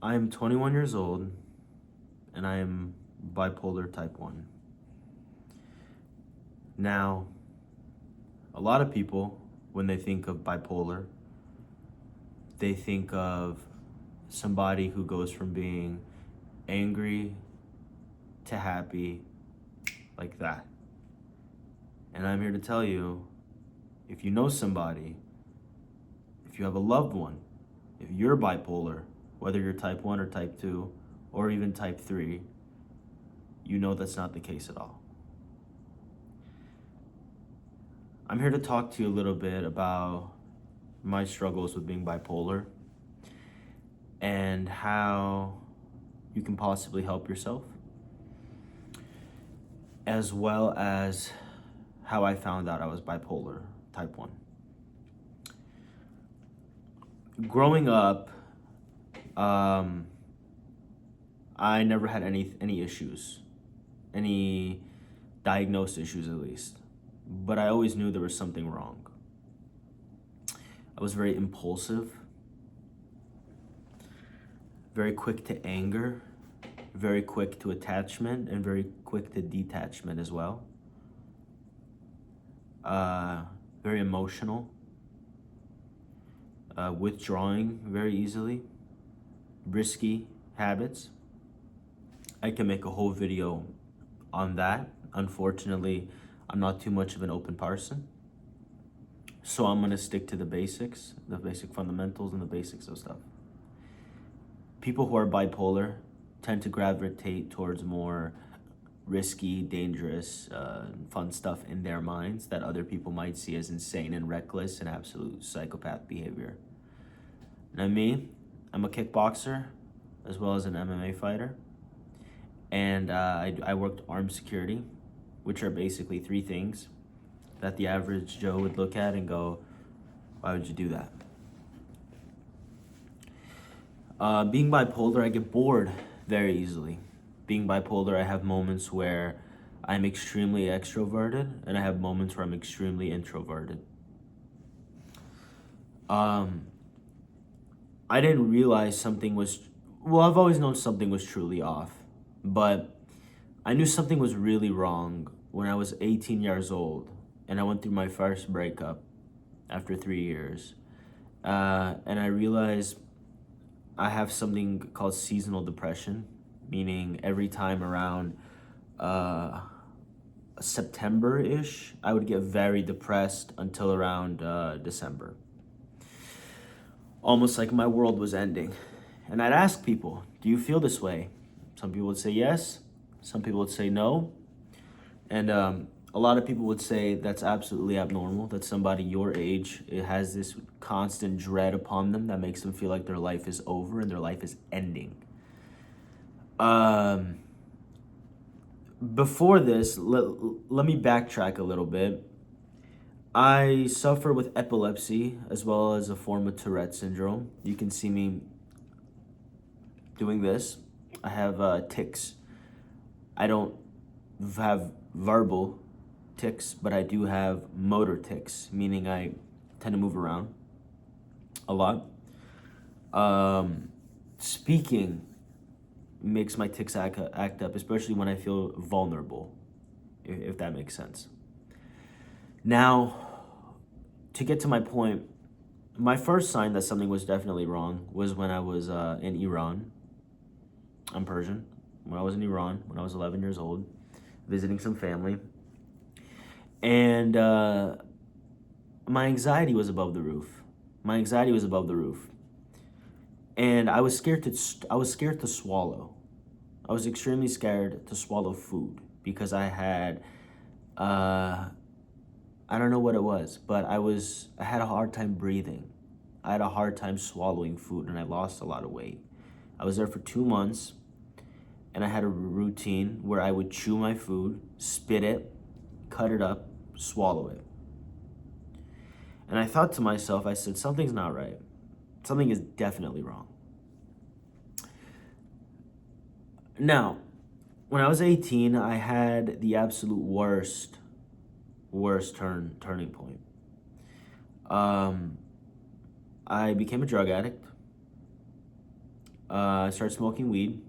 I am 21 years old and I am bipolar type 1. Now, a lot of people, when they think of bipolar, they think of somebody who goes from being angry to happy like that. And I'm here to tell you, if you know somebody, if you have a loved one, if you're bipolar, whether you're type 1 or type 2, or even type 3, you know that's not the case at all. I'm here to talk to you a little bit about my struggles with being bipolar and how you can possibly help yourself, as well as how I found out I was bipolar type 1. Growing up, I never had any issues, any diagnosed issues at least, but I always knew there was something wrong. I was very impulsive, very quick to anger, very quick to attachment, and very quick to detachment as well. Very emotional, withdrawing very easily, risky habits. I can make a whole video on that. Unfortunately, I'm not too much of an open person. So I'm gonna stick to the basics, the basic fundamentals and the basics of stuff. People who are bipolar tend to gravitate towards more risky, dangerous, fun stuff in their minds that other people might see as insane and reckless and absolute psychopath behavior. Now me, I'm a kickboxer as well as an MMA fighter. And I worked armed security, which are basically three things that the average Joe would look at and go, why would you do that? Being bipolar, I get bored very easily. Being bipolar, I have moments where I'm extremely extroverted and I have moments where I'm extremely introverted. I didn't realize something was, well, I've always known something was truly off, but I knew something was really wrong when I was 18 years old and I went through my first breakup after 3 years. And I realized I have something called seasonal depression, meaning every time around September-ish, I would get very depressed until around December. Almost like my world was ending. And I'd ask people, do you feel this way? Some people would say yes, some people would say no. And a lot of people would say that's absolutely abnormal, that somebody your age it has this constant dread upon them that makes them feel like their life is over and their life is ending. Before this, let me backtrack a little bit. I suffer with epilepsy as well as a form of Tourette syndrome. You can see me doing this. I have tics. I don't have verbal tics, but I do have motor tics, meaning I tend to move around a lot. Speaking makes my tics act up, especially when I feel vulnerable, if that makes sense. Now, to get to my point, my first sign that something was definitely wrong was when I was in Iran. I'm Persian. When I was in Iran, when I was 11 years old, visiting some family. And my anxiety was above the roof. My anxiety was above the roof. And I was scared to swallow. I was extremely scared to swallow food because I had I don't know what it was, but I had a hard time breathing. I had a hard time swallowing food and I lost a lot of weight. I was there for 2 months and I had a routine where I would chew my food, spit it, cut it up, swallow it. And I thought to myself, I said, something's not right. Something is definitely wrong. Now, when I was 18, I had the absolute worst turning point. I became a drug addict. I started smoking weed,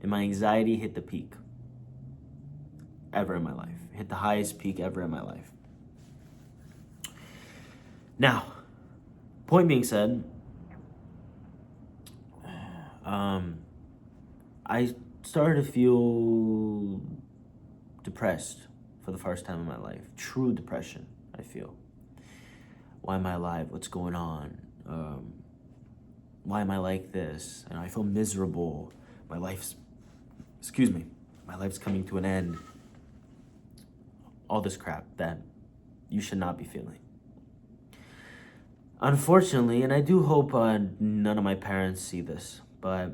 and my anxiety hit the peak ever in my life. Hit the highest peak ever in my life. Now, point being said, I started to feel depressed for the first time in my life. True depression, I feel. Why am I alive? What's going on? Why am I like this? And I feel miserable. My life's, excuse me, my life's coming to an end. All this crap that you should not be feeling. Unfortunately, and I do hope none of my parents see this, but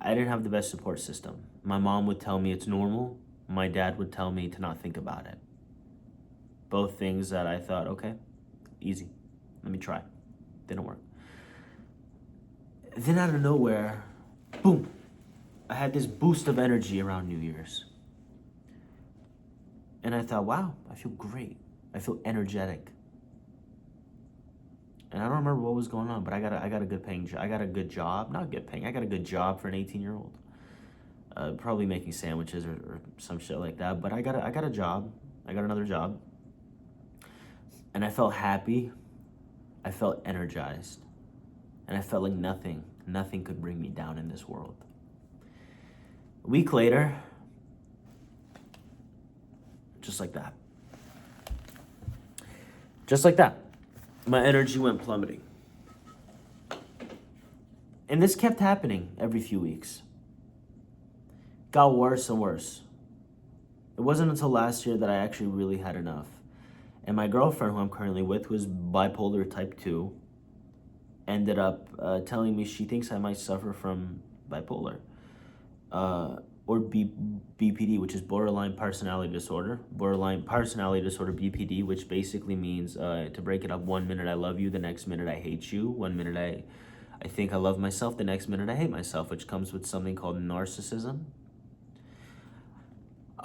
I didn't have the best support system. My mom would tell me it's normal. My dad would tell me to not think about it. Both things that I thought, okay, easy, let me try. Didn't work. Then out of nowhere, boom, I had this boost of energy around New Year's. And I thought, wow, I feel great. I feel energetic. And I don't remember what was going on, but I got a good paying job. I got a good job, not good paying. I got a good job for an 18-year-old. Probably making sandwiches or some shit like that. But I got a job. I got another job. And I felt happy. I felt energized. And I felt like nothing could bring me down in this world. A week later, just like that. Just like that. My energy went plummeting. And this kept happening every few weeks. Got worse and worse. It wasn't until last year that I actually really had enough. And my girlfriend, who I'm currently with, who is bipolar type 2, ended up telling me she thinks I might suffer from bipolar. Or BPD, which is borderline personality disorder. Borderline personality disorder, BPD, which basically means, to break it up, 1 minute I love you, the next minute I hate you. 1 minute I think I love myself, the next minute I hate myself, which comes with something called narcissism.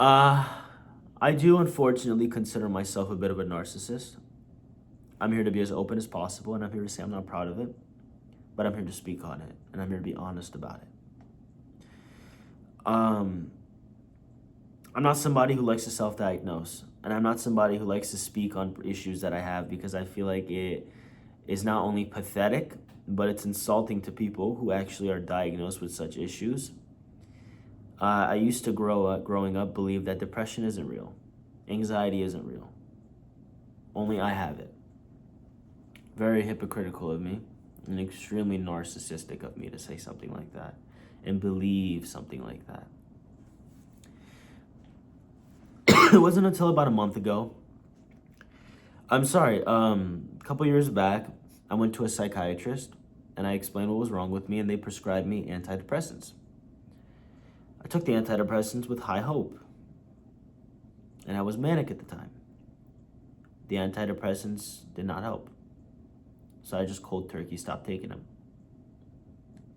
I do unfortunately consider myself a bit of a narcissist. I'm here to be as open as possible, and I'm here to say I'm not proud of it, but I'm here to speak on it, and I'm here to be honest about it. I'm not somebody who likes to self-diagnose, and I'm not somebody who likes to speak on issues that I have, because I feel like it is not only pathetic, but it's insulting to people who actually are diagnosed with such issues. I used to growing up, believe that depression isn't real. Anxiety isn't real. Only I have it. Very hypocritical of me, and extremely narcissistic of me to say something like that and believe something like that. It wasn't until about a month ago. I'm sorry, a couple years back, I went to a psychiatrist and I explained what was wrong with me, and they prescribed me antidepressants. I took the antidepressants with high hope, and I was manic at the time. The antidepressants did not help, so I just cold turkey stopped taking them.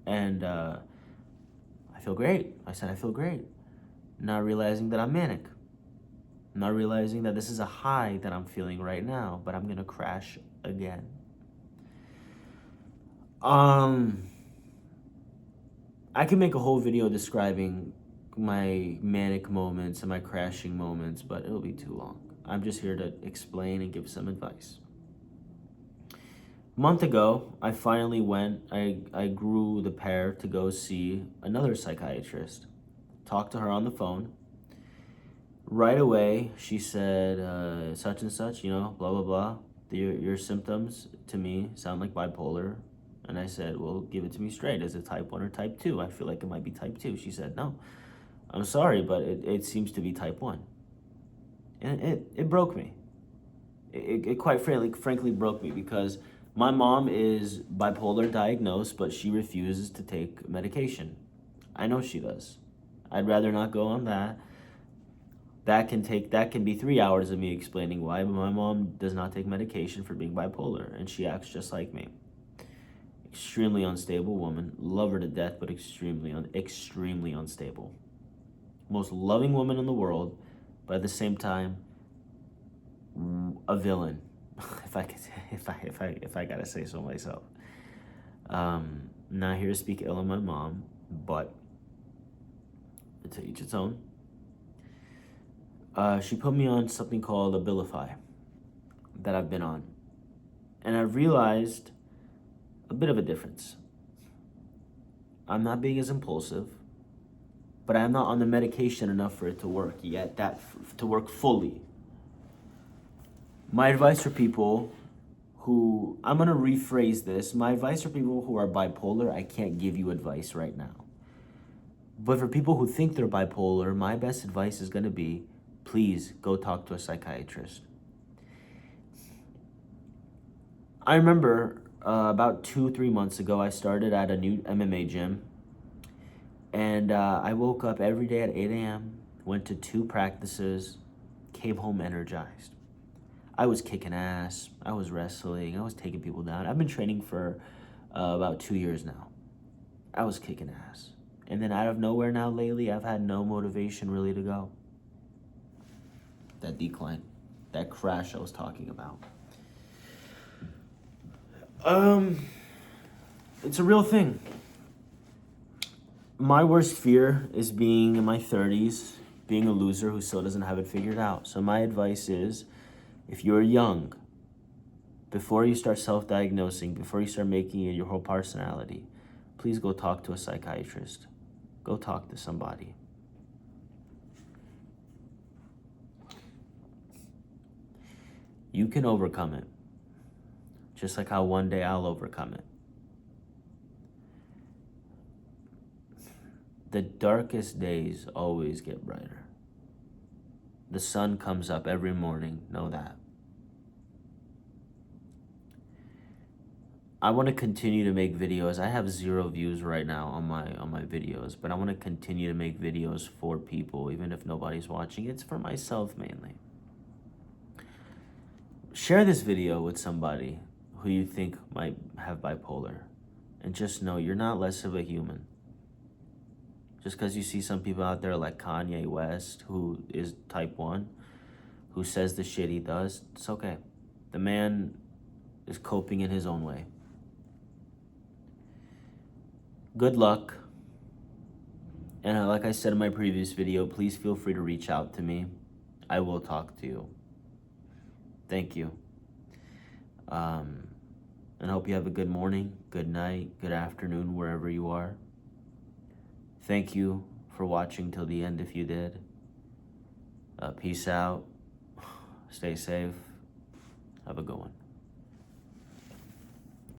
And I feel great. I said I feel great, not realizing that I'm manic, not realizing that this is a high that I'm feeling right now, but I'm gonna crash again. I can make a whole video describing my manic moments and my crashing moments, but it'll be too long. I'm just here to explain and give some advice. A month ago, I finally went, I grew the pair to go see another psychiatrist. Talked to her on the phone. Right away, she said, such and such, blah, blah, blah. Your symptoms to me sound like bipolar. And I said, well, give it to me straight. Is it type 1 or type 2? I feel like it might be type 2. She said, no, I'm sorry, but it seems to be type 1. And it broke me. It quite frankly broke me, because my mom is bipolar diagnosed, but she refuses to take medication. I know she does. I'd rather not go on that. That can be 3 hours of me explaining why my mom does not take medication for being bipolar, and she acts just like me. Extremely unstable woman, love her to death, but extremely unstable. Most loving woman in the world, but at the same time, a villain. if I gotta say so myself. I'm not here to speak ill of my mom, but to each its own. She put me on something called Abilify that I've been on. And I've realized a bit of a difference. I'm not being as impulsive, but I'm not on the medication enough for it to work yet, to work fully. My advice for people who, I'm gonna rephrase this, my advice for people who are bipolar, I can't give you advice right now. But for people who think they're bipolar, my best advice is gonna be, please go talk to a psychiatrist. I remember about 2-3 months ago, I started at a new MMA gym. And I woke up every day at 8 a.m., went to 2 practices, came home energized. I was kicking ass, I was wrestling, I was taking people down. I've been training for about 2 years now. I was kicking ass. And then out of nowhere now lately, I've had no motivation really to go. That decline, that crash I was talking about. It's a real thing. My worst fear is being in my 30s, being a loser who still doesn't have it figured out. So my advice is, if you're young, before you start self-diagnosing, before you start making it your whole personality, please go talk to a psychiatrist. Go talk to somebody. You can overcome it, just like how one day I'll overcome it. The darkest days always get brighter. The sun comes up every morning, know that. I want to continue to make videos. I have 0 views right now on my videos, but I want to continue to make videos for people, even if nobody's watching. It's for myself mainly. Share this video with somebody who you think might have bipolar, and just know you're not less of a human. Just because you see some people out there like Kanye West, who is type 1, who says the shit he does, it's okay. The man is coping in his own way. Good luck. And like I said in my previous video, please feel free to reach out to me. I will talk to you. Thank you. And hope you have a good morning, good night, good afternoon, wherever you are. Thank you for watching till the end if you did. Peace out. Stay safe. Have a good one.